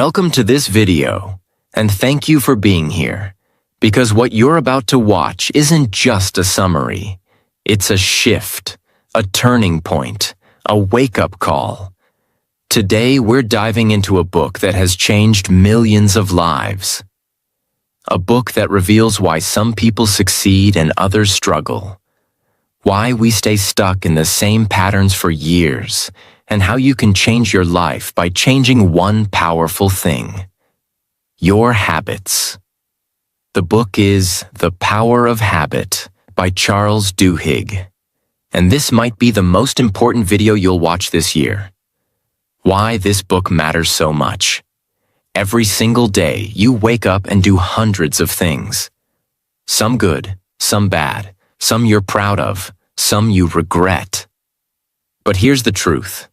Welcome to this video, and thank you for being here, because what you're about to watch isn't just a summary. It's a shift, a turning point, a wake-up call. Today, we're diving into a book that has changed millions of lives. A book that reveals why some people succeed and others struggle. Why we stay stuck in the same patterns for years, and how you can change your life by changing one powerful thing: your habits. The book is The Power of Habit by Charles Duhigg, and this might be the most important video you'll watch this year. Why this book matters so much. Every single day, you wake up and do hundreds of things. Some good, some bad, some you're proud of, some you regret. But here's the truth.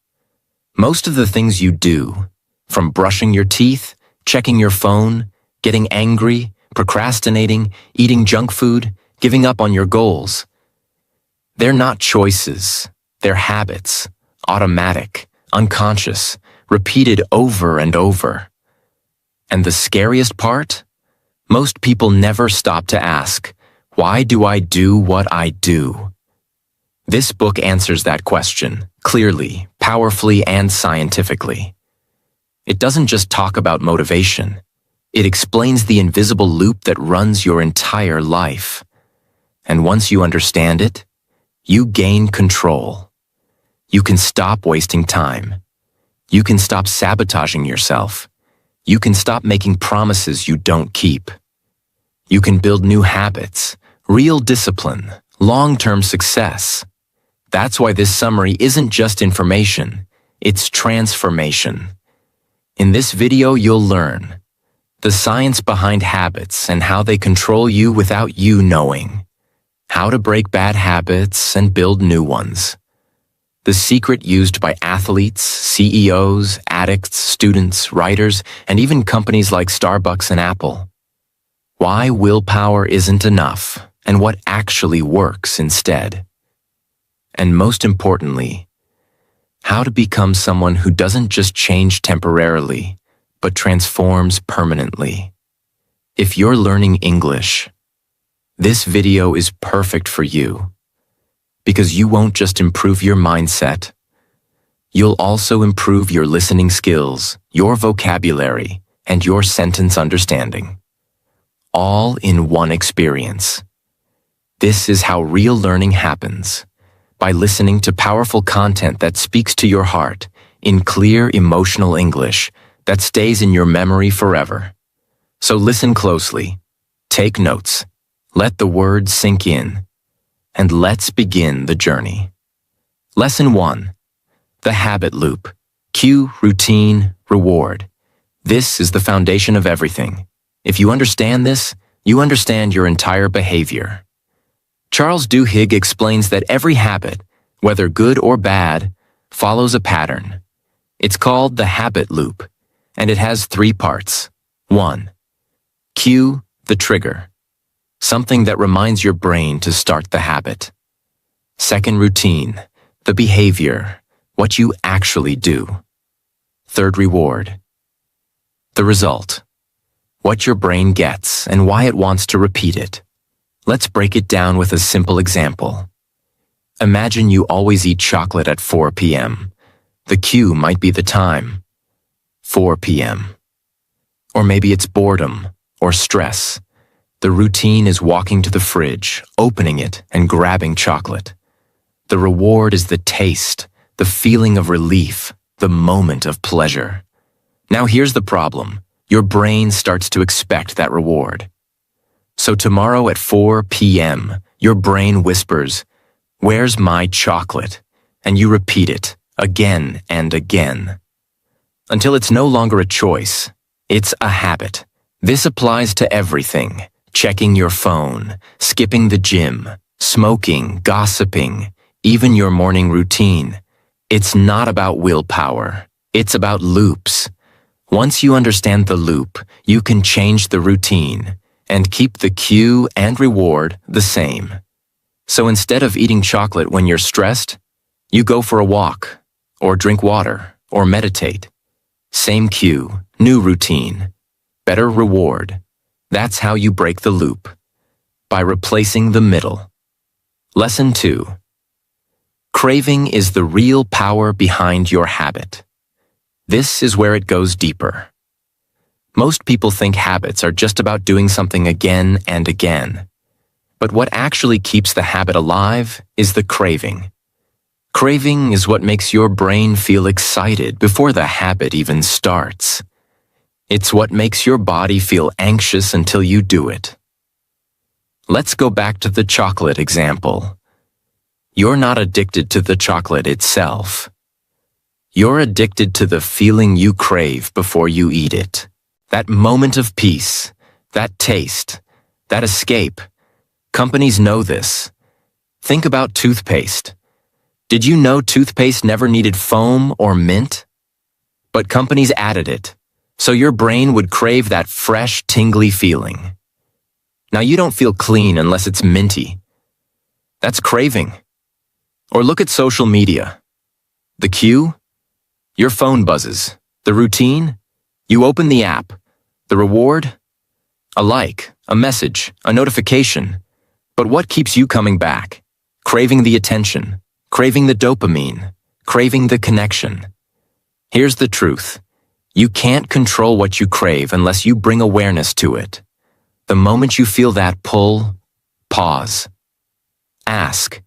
Most of the things you do, from brushing your teeth, checking your phone, getting angry, procrastinating, eating junk food, giving up on your goals, they're not choices, they're habits, automatic, unconscious, repeated over and over. And the scariest part? Most people never stop to ask, why do I do what I do? This book answers that question, clearly, powerfully, and scientifically. It doesn't just talk about motivation. It explains the invisible loop that runs your entire life. And once you understand it, you gain control. You can stop wasting time. You can stop sabotaging yourself. You can stop making promises you don't keep. You can build new habits, real discipline, long-term success. That's why this summary isn't just information, it's transformation. In this video, you'll learn the science behind habits and how they control you without you knowing, how to break bad habits and build new ones, the secret used by athletes, CEOs, addicts, students, writers, and even companies like Starbucks and Apple. Why willpower isn't enough, and what actually works instead. And most importantly, how to become someone who doesn't just change temporarily, but transforms permanently. If you're learning English, this video is perfect for you, because you won't just improve your mindset, you'll also improve your listening skills, your vocabulary, and your sentence understanding. All in one experience. This is how real learning happens, by listening to powerful content that speaks to your heart in clear, emotional English that stays in your memory forever. So listen closely, take notes, let the words sink in, and let's begin the journey. Lesson 1. The habit loop. Cue, routine, reward. This is the foundation of everything. If you understand this, you understand your entire behavior. Charles Duhigg explains that every habit, whether good or bad, follows a pattern. It's called the habit loop, and it has 3 parts. 1. Cue, the trigger. Something that reminds your brain to start the habit. 2nd, routine, the behavior, what you actually do. 3rd, reward, the result, what your brain gets and why it wants to repeat it. Let's break it down with a simple example. Imagine you always eat chocolate at 4 p.m. The cue might be the time, 4 p.m. Or maybe it's boredom or stress. The routine is walking to the fridge, opening it, and grabbing chocolate. The reward is the taste, the feeling of relief, the moment of pleasure. Now here's the problem. Your brain starts to expect that reward. So tomorrow at 4 p.m., your brain whispers, "Where's my chocolate?" And you repeat it again and again. Until it's no longer a choice. It's a habit. This applies to everything. Checking your phone, skipping the gym, smoking, gossiping, even your morning routine. It's not about willpower. It's about loops. Once you understand the loop, you can change the routine and keep the cue and reward the same. So instead of eating chocolate when you're stressed, you go for a walk, or drink water, or meditate. Same cue, new routine, better reward. That's how you break the loop. By replacing the middle. Lesson 2. Craving is the real power behind your habit. This is where it goes deeper. Most people think habits are just about doing something again and again. But what actually keeps the habit alive is the craving. Craving is what makes your brain feel excited before the habit even starts. It's what makes your body feel anxious until you do it. Let's go back to the chocolate example. You're not addicted to the chocolate itself. You're addicted to the feeling you crave before you eat it. That moment of peace, that taste, that escape. Companies know this. Think about toothpaste. Did you know toothpaste never needed foam or mint? But companies added it, so your brain would crave that fresh, tingly feeling. Now you don't feel clean unless it's minty. That's craving. Or look at social media. The cue? Your phone buzzes. The routine? You open the app. The reward? A like, a message, a notification. But what keeps you coming back? Craving the attention, craving the dopamine, craving the connection. Here's the truth. You can't control what you crave unless you bring awareness to it. The moment you feel that pull, pause. Ask,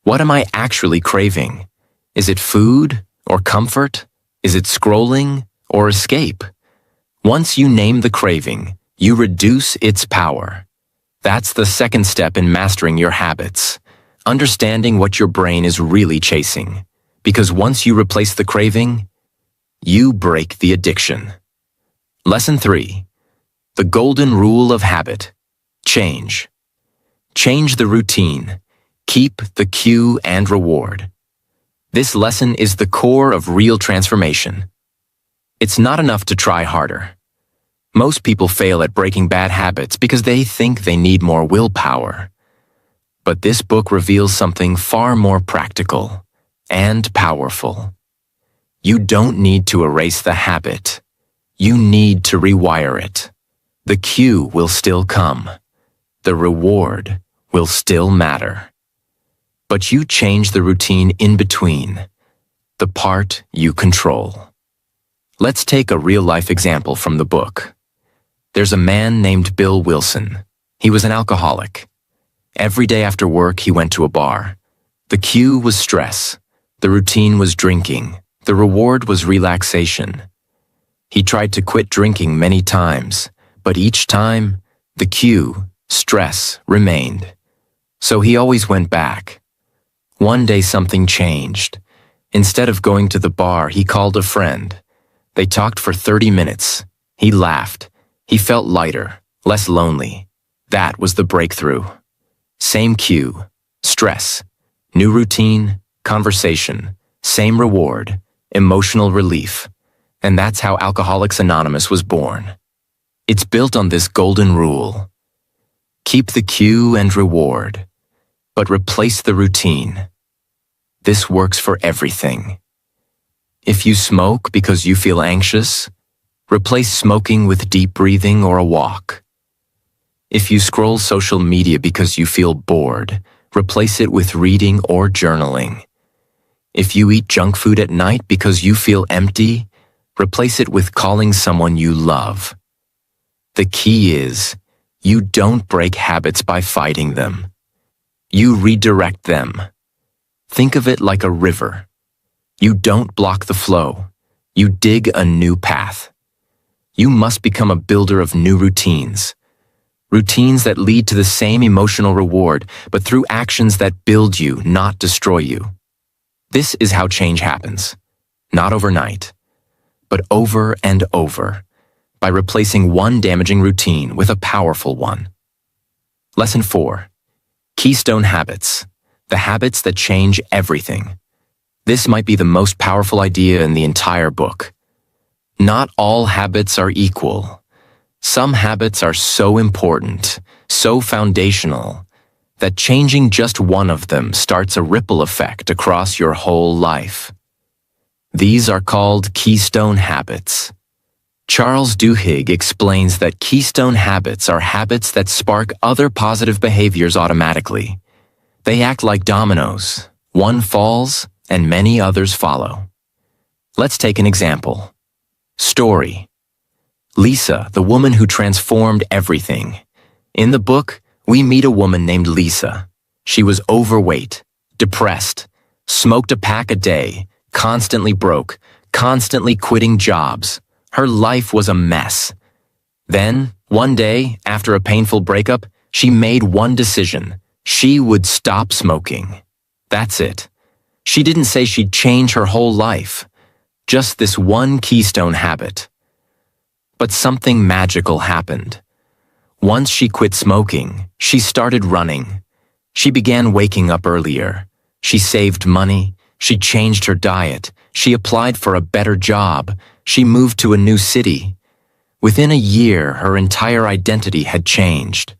what am I actually craving? Is it food or comfort? Is it scrolling or escape? Once you name the craving, you reduce its power. That's the second step in mastering your habits, understanding what your brain is really chasing. Because once you replace the craving, you break the addiction. Lesson 3. The golden rule of habit. Change. Change the routine. Keep the cue and reward. This lesson is the core of real transformation. It's not enough to try harder. Most people fail at breaking bad habits because they think they need more willpower. But this book reveals something far more practical and powerful. You don't need to erase the habit. You need to rewire it. The cue will still come. The reward will still matter. But you change the routine in between, the part you control. Let's take a real-life example from the book. There's a man named Bill Wilson. He was an alcoholic. Every day after work, he went to a bar. The cue was stress. The routine was drinking. The reward was relaxation. He tried to quit drinking many times, but each time, the cue, stress, remained. So he always went back. One day something changed. Instead of going to the bar, he called a friend. They talked for 30 minutes. He laughed. He felt lighter, less lonely. That was the breakthrough. Same cue, stress, new routine, conversation, same reward, emotional relief. And that's how Alcoholics Anonymous was born. It's built on this golden rule. Keep the cue and reward, but replace the routine. This works for everything. If you smoke because you feel anxious, replace smoking with deep breathing or a walk. If you scroll social media because you feel bored, replace it with reading or journaling. If you eat junk food at night because you feel empty, replace it with calling someone you love. The key is, you don't break habits by fighting them. You redirect them. Think of it like a river. You don't block the flow. You dig a new path. You must become a builder of new routines. Routines that lead to the same emotional reward, but through actions that build you, not destroy you. This is how change happens. Not overnight, but over and over, by replacing one damaging routine with a powerful one. Lesson 4. Keystone habits. The habits that change everything. This might be the most powerful idea in the entire book. Not all habits are equal. Some habits are so important, so foundational, that changing just one of them starts a ripple effect across your whole life. These are called keystone habits. Charles Duhigg explains that keystone habits are habits that spark other positive behaviors automatically. They act like dominoes. One falls, and many others follow. Let's take an example. Story. Lisa, the woman who transformed everything. In the book, we meet a woman named Lisa. She was overweight, depressed, smoked a pack a day, constantly broke, constantly quitting jobs. Her life was a mess. Then, one day, after a painful breakup, she made one decision. She would stop smoking. That's it. She didn't say she'd change her whole life. Just this one keystone habit. But something magical happened. Once she quit smoking, she started running. She began waking up earlier. She saved money. She changed her diet. She applied for a better job. She moved to a new city. Within a year, her entire identity had changed.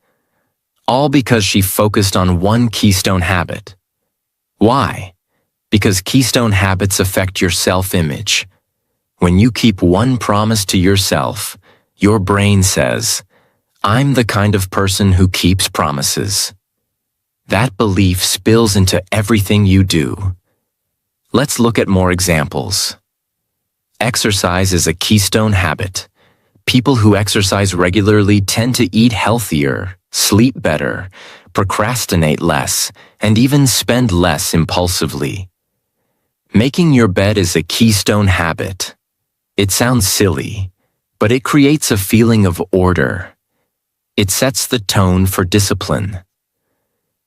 All because she focused on one keystone habit. Why? Because keystone habits affect your self-image. When you keep one promise to yourself, your brain says, "I'm the kind of person who keeps promises." That belief spills into everything you do. Let's look at more examples. Exercise is a keystone habit. People who exercise regularly tend to eat healthier, sleep better, procrastinate less, and even spend less impulsively. Making your bed is a keystone habit. It sounds silly, but it creates a feeling of order. It sets the tone for discipline.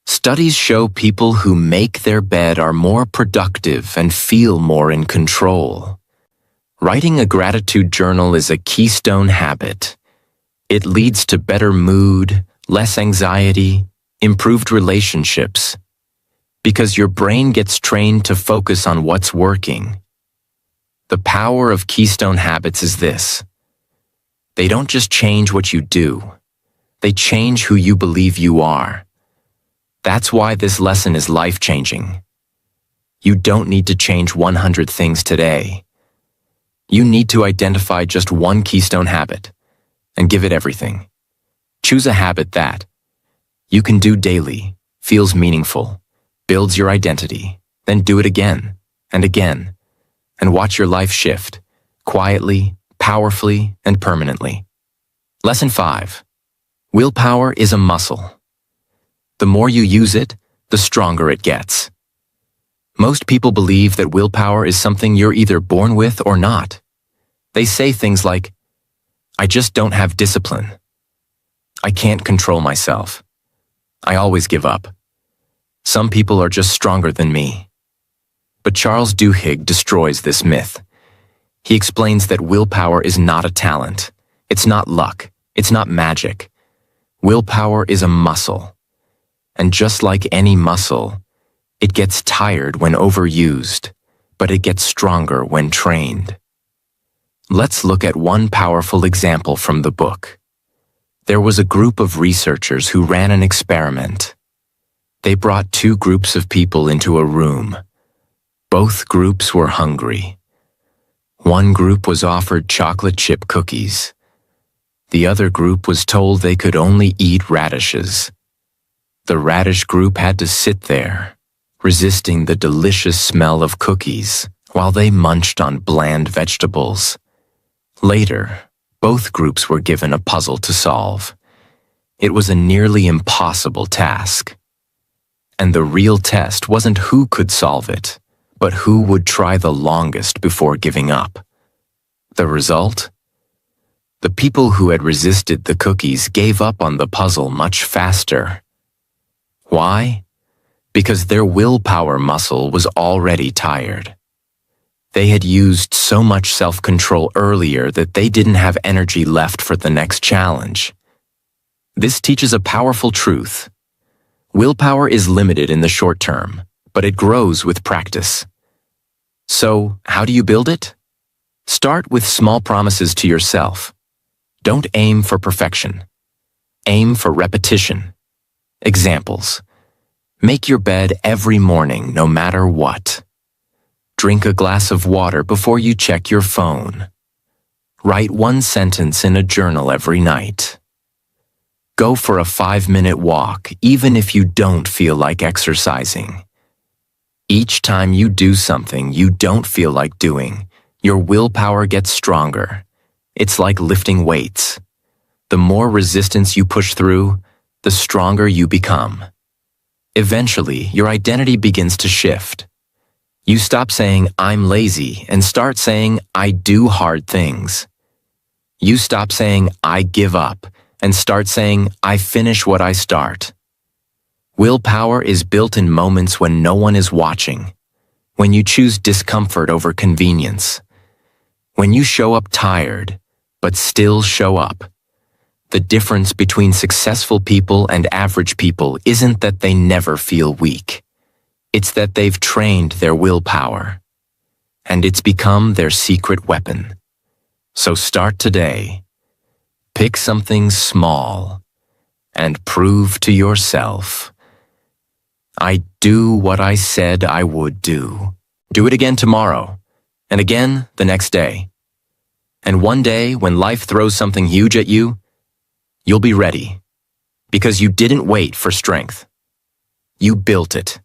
Studies show people who make their bed are more productive and feel more in control. Writing a gratitude journal is a keystone habit. It leads to better mood, less anxiety, improved relationships, because your brain gets trained to focus on what's working. The power of keystone habits is this. They don't just change what you do. They change who you believe you are. That's why this lesson is life-changing. You don't need to change 100 things today. You need to identify just one keystone habit and give it everything. Choose a habit that you can do daily, feels meaningful, builds your identity, then do it again and again, and watch your life shift, quietly, powerfully, and permanently. Lesson 5. Willpower is a muscle. The more you use it, the stronger it gets. Most people believe that willpower is something you're either born with or not. They say things like, "I just don't have discipline. I can't control myself. I always give up. Some people are just stronger than me." But Charles Duhigg destroys this myth. He explains that willpower is not a talent. It's not luck. It's not magic. Willpower is a muscle. And just like any muscle, it gets tired when overused, but it gets stronger when trained. Let's look at one powerful example from the book. There was a group of researchers who ran an experiment. They brought two groups of people into a room. Both groups were hungry. One group was offered chocolate chip cookies. The other group was told they could only eat radishes. The radish group had to sit there, resisting the delicious smell of cookies while they munched on bland vegetables. Later, both groups were given a puzzle to solve. It was a nearly impossible task. And the real test wasn't who could solve it, but who would try the longest before giving up. The result? The people who had resisted the cookies gave up on the puzzle much faster. Why? Because their willpower muscle was already tired. They had used so much self-control earlier that they didn't have energy left for the next challenge. This teaches a powerful truth. Willpower is limited in the short term, but it grows with practice. So, how do you build it? Start with small promises to yourself. Don't aim for perfection. Aim for repetition. Examples. Make your bed every morning, no matter what. Drink a glass of water before you check your phone. Write one sentence in a journal every night. Go for a 5-minute walk, even if you don't feel like exercising. Each time you do something you don't feel like doing, your willpower gets stronger. It's like lifting weights. The more resistance you push through, the stronger you become. Eventually, your identity begins to shift. You stop saying, "I'm lazy," and start saying, "I do hard things." You stop saying, "I give up," and start saying, "I finish what I start." Willpower is built in moments when no one is watching, when you choose discomfort over convenience, when you show up tired, but still show up. The difference between successful people and average people isn't that they never feel weak. It's that they've trained their willpower, and it's become their secret weapon. So start today. Pick something small and prove to yourself, "I do what I said I would do." Do it again tomorrow, and again the next day. And one day, when life throws something huge at you, you'll be ready, because you didn't wait for strength. You built it.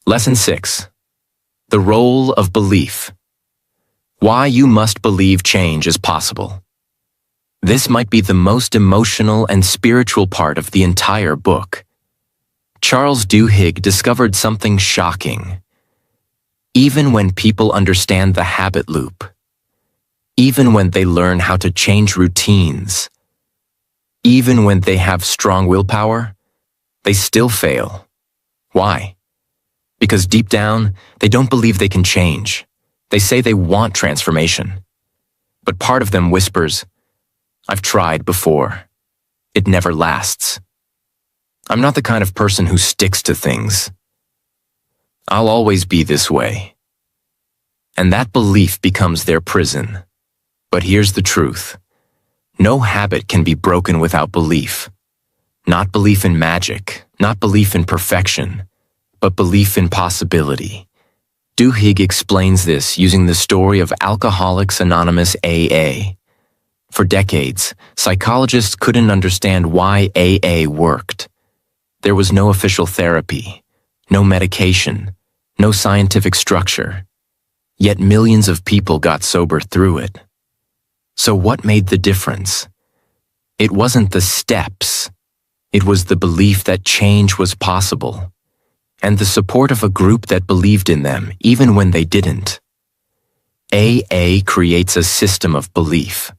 Lesson 6. The role of belief. Why you must believe change is possible. This might be the most emotional and spiritual part of the entire book. Charles Duhigg discovered something shocking. Even when people understand the habit loop, even when they learn how to change routines, even when they have strong willpower, they still fail. Why? Because deep down, they don't believe they can change. They say they want transformation. But part of them whispers, "I've tried before. It never lasts. I'm not the kind of person who sticks to things. I'll always be this way." And that belief becomes their prison. But here's the truth. No habit can be broken without belief. Not belief in magic, not belief in perfection, but belief in possibility. Duhigg explains this using the story of Alcoholics Anonymous AA. For decades, psychologists couldn't understand why AA worked. There was no official therapy, no medication, no scientific structure. Yet millions of people got sober through it. So what made the difference? It wasn't the steps. It was the belief that change was possible, and the support of a group that believed in them even when they didn't. AA creates a system of belief.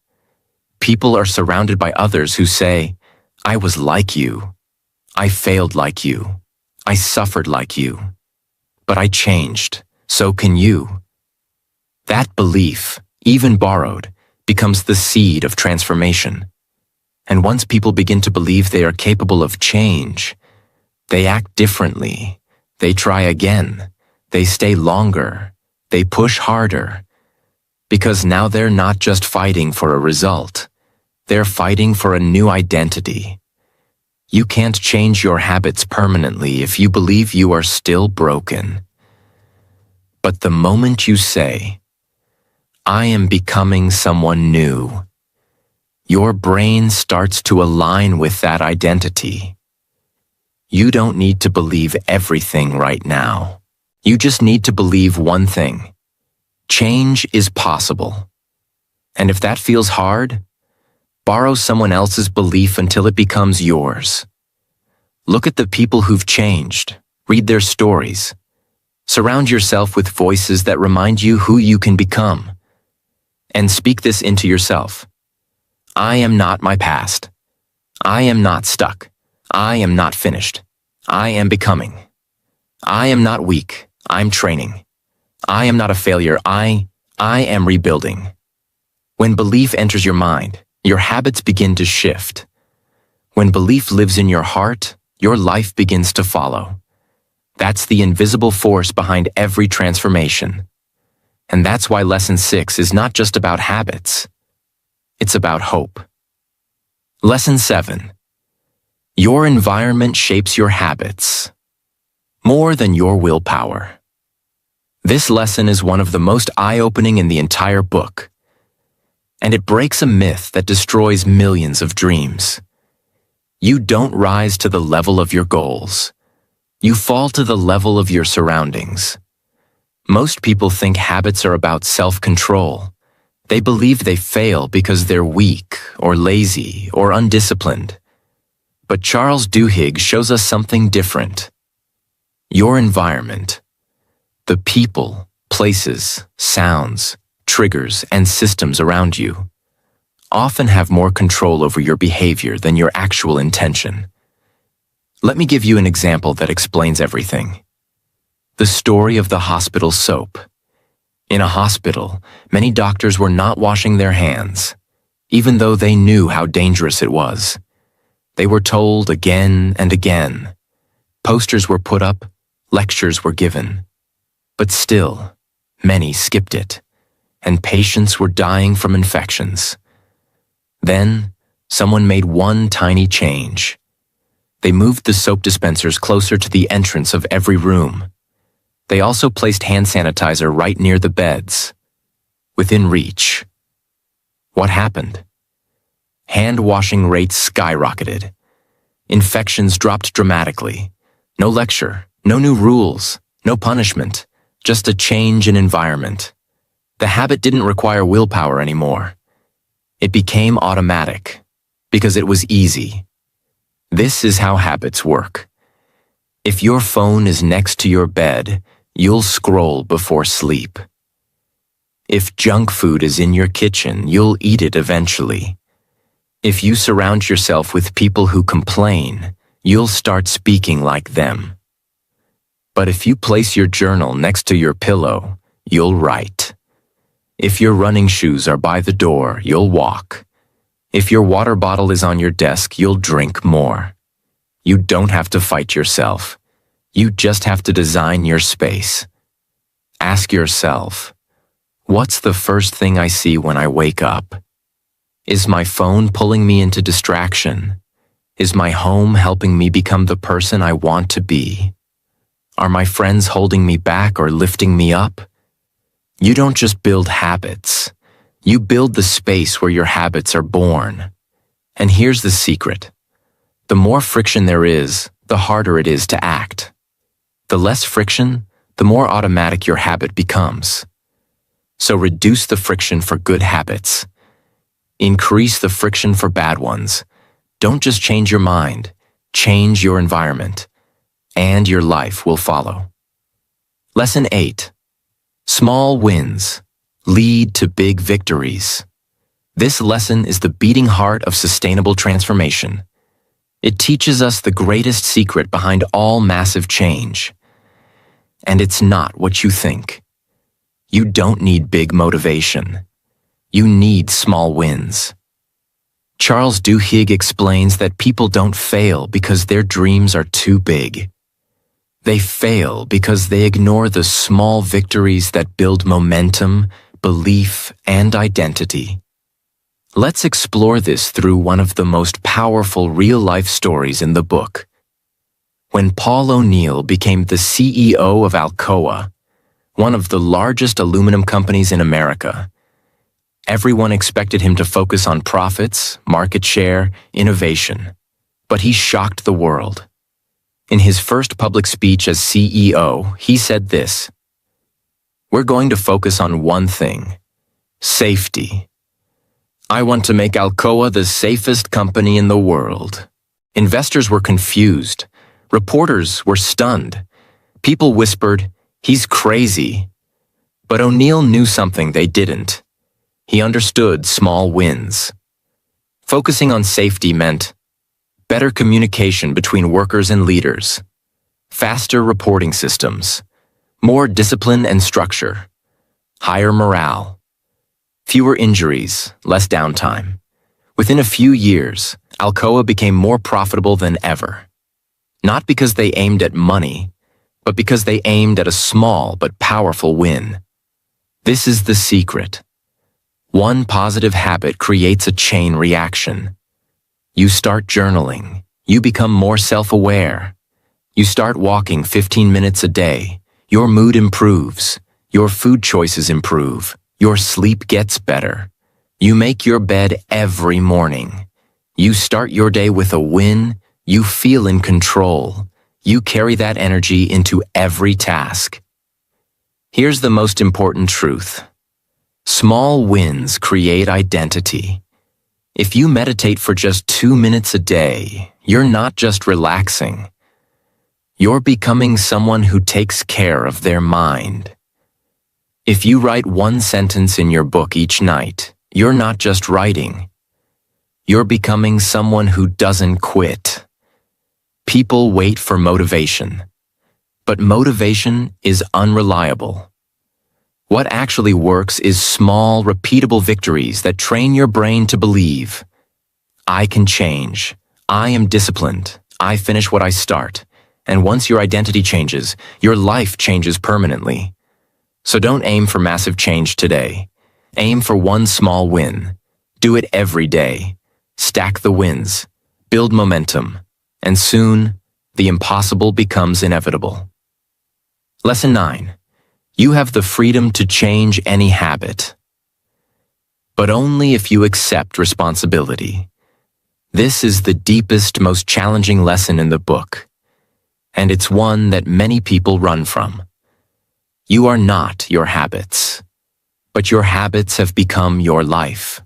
People are surrounded by others who say, "I was like you. I failed like you. I suffered like you. But I changed. So can you." That belief, even borrowed, becomes the seed of transformation. And once people begin to believe they are capable of change, they act differently. They try again. They stay longer. They push harder. Because now they're not just fighting for a result. They're fighting for a new identity. You can't change your habits permanently if you believe you are still broken. But the moment you say, "I am becoming someone new," your brain starts to align with that identity. You don't need to believe everything right now. You just need to believe one thing. Change is possible. And if that feels hard, borrow someone else's belief until it becomes yours. Look at the people who've changed. Read their stories. Surround yourself with voices that remind you who you can become. And speak this into yourself. I am not my past. I am not stuck. I am not finished. I am becoming. I am not weak. I'm training. I am not a failure. I am rebuilding. When belief enters your mind, your habits begin to shift. When belief lives in your heart, your life begins to follow. That's the invisible force behind every transformation. And that's why Lesson 6 is not just about habits. It's about hope. Lesson 7. Your environment shapes your habits more than your willpower. This lesson is one of the most eye-opening in the entire book. and it breaks a myth that destroys millions of dreams. You don't rise to the level of your goals. You fall to the level of your surroundings. Most people think habits are about self-control. They believe they fail because they're weak or lazy or undisciplined. But Charles Duhigg shows us something different. Your environment, the people, places, sounds, triggers, and systems around you, often have more control over your behavior than your actual intention. Let me give you an example that explains everything. The story of the hospital soap. In a hospital, many doctors were not washing their hands, even though they knew how dangerous it was. They were told again and again. Posters were put up, lectures were given. But still, many skipped it, and patients were dying from infections. Then, someone made one tiny change. They moved the soap dispensers closer to the entrance of every room. They also placed hand sanitizer right near the beds, within reach. What happened? Hand washing rates skyrocketed. Infections dropped dramatically. No lecture, no new rules, no punishment, just a change in environment. The habit didn't require willpower anymore. It became automatic, because it was easy. This is how habits work. If your phone is next to your bed, you'll scroll before sleep. If junk food is in your kitchen, you'll eat it eventually. If you surround yourself with people who complain, you'll start speaking like them. But if you place your journal next to your pillow, you'll write. If your running shoes are by the door, you'll walk. If your water bottle is on your desk, you'll drink more. You don't have to fight yourself. You just have to design your space. Ask yourself, what's the first thing I see when I wake up? Is my phone pulling me into distraction? Is my home helping me become the person I want to be? Are my friends holding me back or lifting me up? You don't just build habits. You build the space where your habits are born. And here's the secret. The more friction there is, the harder it is to act. The less friction, the more automatic your habit becomes. So reduce the friction for good habits. Increase the friction for bad ones. Don't just change your mind, change your environment, and your life will follow. Lesson 8. Small wins lead to big victories. This lesson is the beating heart of sustainable transformation. It teaches us the greatest secret behind all massive change. And it's not what you think. You don't need big motivation. You need small wins. Charles Duhigg explains that people don't fail because their dreams are too big. They fail because they ignore the small victories that build momentum, belief, and identity. Let's explore this through one of the most powerful real-life stories in the book. When Paul O'Neill became the CEO of Alcoa, one of the largest aluminum companies in America, everyone expected him to focus on profits, market share, innovation. But he shocked the world. In his first public speech as CEO, he said this: "We're going to focus on one thing: safety. I want to make Alcoa the safest company in the world." Investors were confused. Reporters were stunned. People whispered, "He's crazy." But O'Neill knew something they didn't. He understood small wins. Focusing on safety meant better communication between workers and leaders, faster reporting systems, more discipline and structure, higher morale, fewer injuries, less downtime. Within a few years, Alcoa became more profitable than ever. Not because they aimed at money, but because they aimed at a small but powerful win. This is the secret. One positive habit creates a chain reaction. You start journaling. You become more self-aware. You start walking 15 minutes a day. Your mood improves. Your food choices improve. Your sleep gets better. You make your bed every morning. You start your day with a win. You feel in control. You carry that energy into every task. Here's the most important truth. Small wins create identity. If you meditate for just 2 minutes a day, you're not just relaxing. You're becoming someone who takes care of their mind. If you write 1 sentence in your book each night, you're not just writing. You're becoming someone who doesn't quit. People wait for motivation, but motivation is unreliable. What actually works is small, repeatable victories that train your brain to believe. I can change. I am disciplined. I finish what I start. And once your identity changes, your life changes permanently. So don't aim for massive change today. Aim for 1 small win. Do it every day. Stack the wins. Build momentum. And soon, the impossible becomes inevitable. Lesson 9. You have the freedom to change any habit. But only if you accept responsibility. This is the deepest, most challenging lesson in the book. And it's one that many people run from. You are not your habits, but your habits have become your life.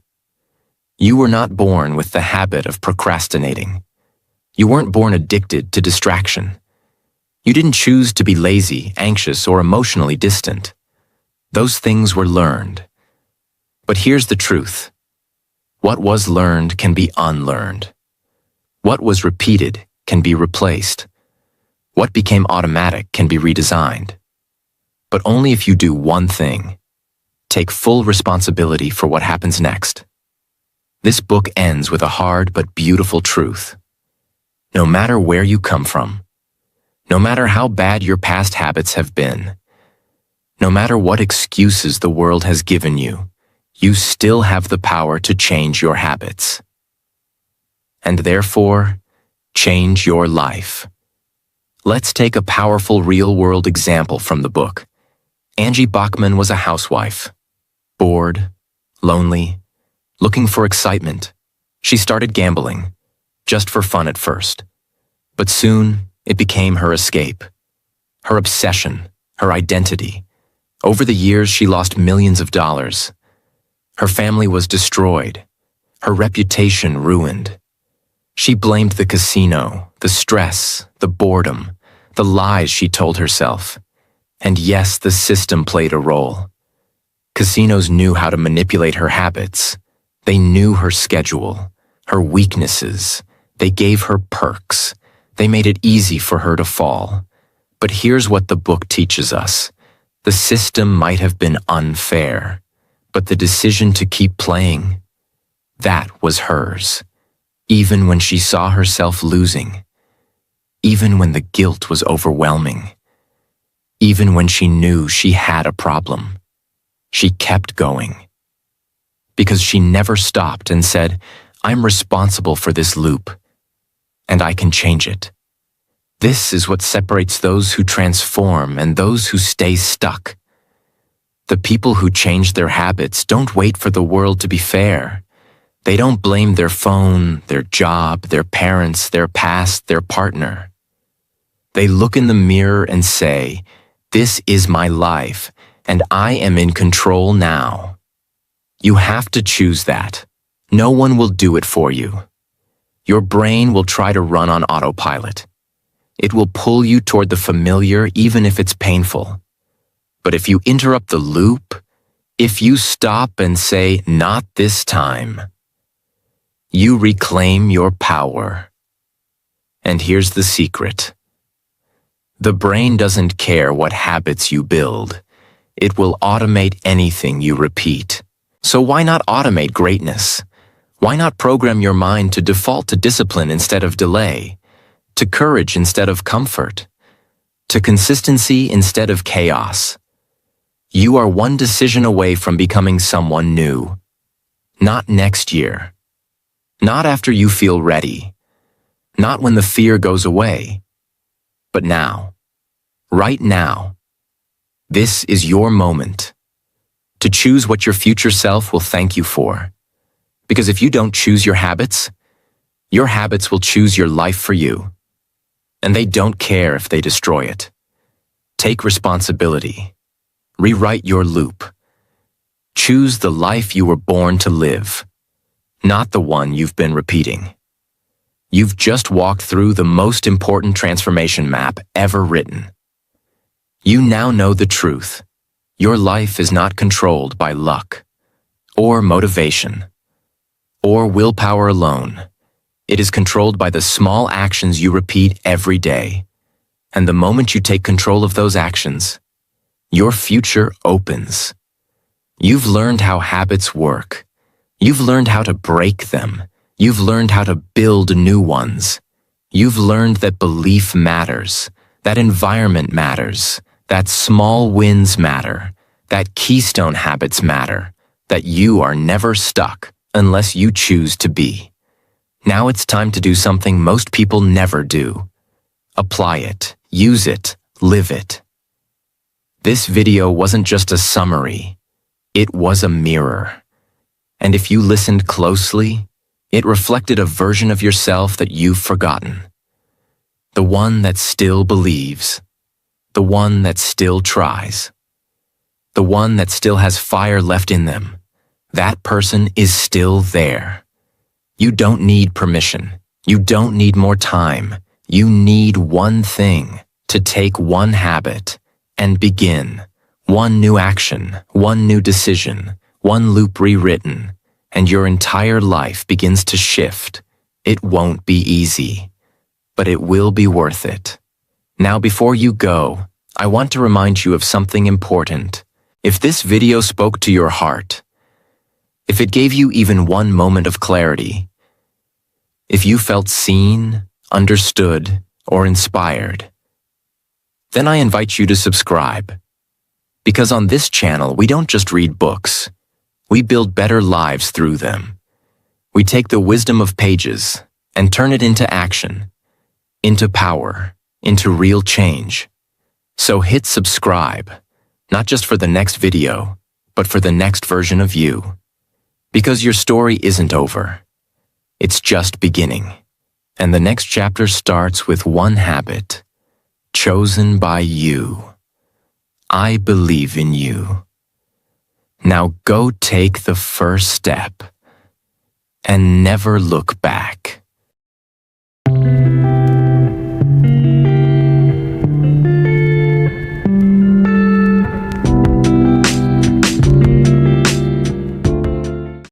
You were not born with the habit of procrastinating. You weren't born addicted to distraction. You didn't choose to be lazy, anxious, or emotionally distant. Those things were learned. But here's the truth. What was learned can be unlearned. What was repeated can be replaced. What became automatic can be redesigned. But only if you do one thing. Take full responsibility for what happens next. This book ends with a hard but beautiful truth. No matter where you come from, no matter how bad your past habits have been, no matter what excuses the world has given you, you still have the power to change your habits. And therefore, change your life. Let's take a powerful real-world example from the book. Angie Bachman was a housewife. Bored, lonely, looking for excitement. She started gambling, just for fun at first. But soon, it became her escape, her obsession, her identity. Over the years, she lost millions of dollars. Her family was destroyed, her reputation ruined. She blamed the casino, the stress, the boredom, the lies she told herself. And yes, the system played a role. Casinos knew how to manipulate her habits. They knew her schedule, her weaknesses. They gave her perks. They made it easy for her to fall. But here's what the book teaches us. The system might have been unfair, but the decision to keep playing, that was hers. Even when she saw herself losing. Even when the guilt was overwhelming. Even when she knew she had a problem. She kept going. Because she never stopped and said, I'm responsible for this loop. And I can change it. This is what separates those who transform and those who stay stuck. The people who change their habits don't wait for the world to be fair. They don't blame their phone, their job, their parents, their past, their partner. They look in the mirror and say, this is my life, and I am in control now. You have to choose that. No one will do it for you. Your brain will try to run on autopilot. It will pull you toward the familiar even if it's painful. But if you interrupt the loop, if you stop and say, not this time, you reclaim your power. And here's the secret. The brain doesn't care what habits you build. It will automate anything you repeat. So why not automate greatness? Why not program your mind to default to discipline instead of delay, to courage instead of comfort, to consistency instead of chaos? You are one decision away from becoming someone new. Not next year. Not after you feel ready. Not when the fear goes away. But now. Right now. This is your moment. To choose what your future self will thank you for. Because if you don't choose your habits will choose your life for you. And they don't care if they destroy it. Take responsibility. Rewrite your loop. Choose the life you were born to live, not the one you've been repeating. You've just walked through the most important transformation map ever written. You now know the truth. Your life is not controlled by luck, or motivation, or willpower alone. It is controlled by the small actions you repeat every day. And the moment you take control of those actions, your future opens. You've learned how habits work. You've learned how to break them. You've learned how to build new ones. You've learned that belief matters, that environment matters, that small wins matter, that keystone habits matter, that you are never stuck unless you choose to be. Now it's time to do something most people never do. Apply it, use it, live it. This video wasn't just a summary, it was a mirror. And if you listened closely, it reflected a version of yourself that you've forgotten. The one that still believes. The one that still tries. The one that still has fire left in them. That person is still there. You don't need permission. You don't need more time. You need one thing, to take one habit and begin. One new action, one new decision, one loop rewritten, and your entire life begins to shift. It won't be easy, but it will be worth it. Now, before you go, I want to remind you of something important. If this video spoke to your heart, if it gave you even one moment of clarity, if you felt seen, understood, or inspired, then I invite you to subscribe. Because on this channel, we don't just read books. We build better lives through them. We take the wisdom of pages and turn it into action, into power, into real change. So hit subscribe, not just for the next video, but for the next version of you. Because your story isn't over. It's just beginning. And the next chapter starts with one habit, chosen by you. I believe in you. Now go take the first step and never look back.